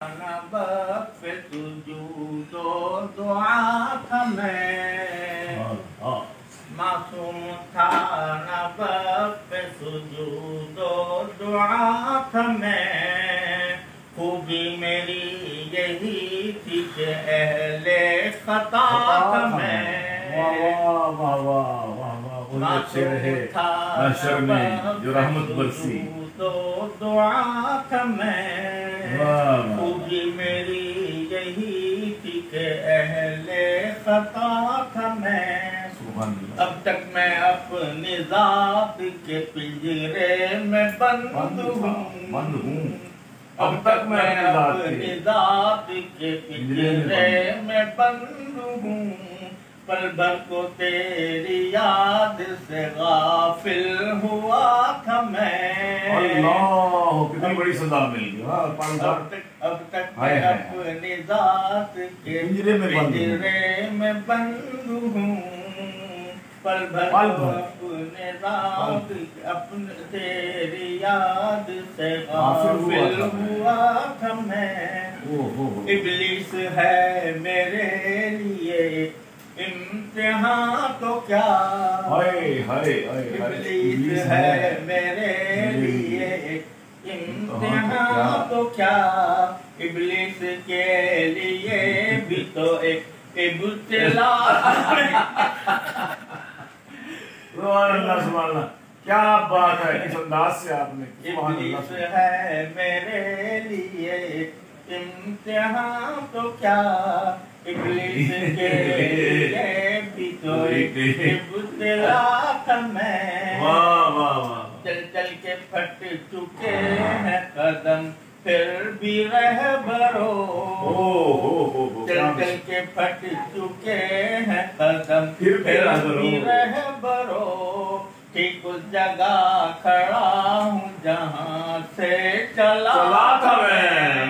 نبت پہ سجود و دعا تھا میں معصوم تھا نبت پہ سجود و دعا تھا میں خوبی میری یہی تھی کہ اہل خطا تھا میں معصوم تھا نبت جو رحمت برسی تو دعا تھا میں خوبی میری یہی تھی کہ اہل خطا تھا میں اب تک میں اپنی ذات کے پنجرے میں بند ہوں اب تک میں اپنی ذات کے پنجرے میں بند ہوں پل بھر کو تیری یاد سے غافل ہوا تھا میں اللہ کتنی بڑی سزا مل گئی اب تک میں اپنی ذات کے پنجرے میں بند ہوں پل بھر کو اپنے ذات اپنے تیری یاد سے غافل ہوا تھا میں ابلیس ہے میرے لیے امتحان تو کیا ابلیس ہے میرے لیے امتحان تو کیا ابلیس کے لیے بھی تو ایک ابتلا سبحان اللہ کیا بات ہے اس انداز سے آپ نے ابلیس ہے میرے لیے امتحان تو کیا ابلیس کے لیے بھی تو ایک ابتلا تھا میں چل چل کے پھٹ چکے ہیں قدم پھر بھی رہبرو چل چل کے پھٹ چکے ہیں قدم پھر بھی رہبرو ٹھیک اس جگہ کھڑا ہوں جہاں سے چلا تھا میں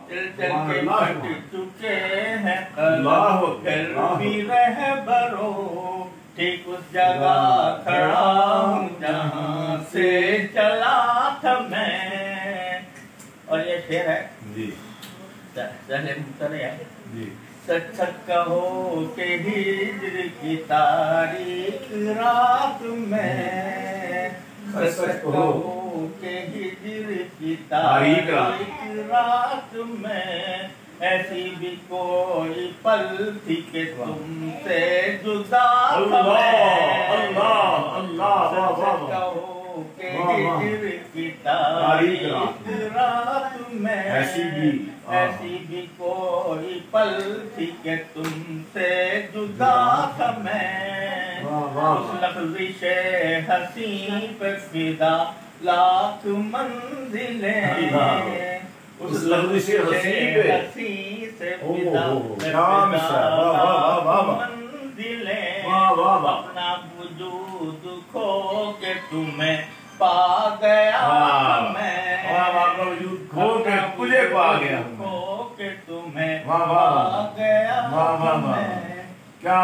چل چل کے پھٹ چکے ہیں قدم پھر بھی رہبرو ٹھیک اس جگہ کھڑا ہوں جہاں سے چلا تھا میں اور یہ شعر ہے سہل ممتنع ہے سچ سچ کہو کہ ہجر کی تاریخ رات میں سچ سچ کہو کہ ہجر کی تاریخ رات میں ایسی بھی کوئی پل تھی کہ تم سے جدا سچ کہو کہ ہجر کی تاریخ رات میں ایسی بھی کوئی پل تھی کہ تم سے جدا تھا میں اس لفظ حسین پہ فدا لاکھ منزلیں اس لفظ حسین سے فدا منزلیں اپنا وجود کھو کے تمہیں پا گیا میں کھو کے تجھے پا گیا کھو کے تمہیں پا گیا میں کیا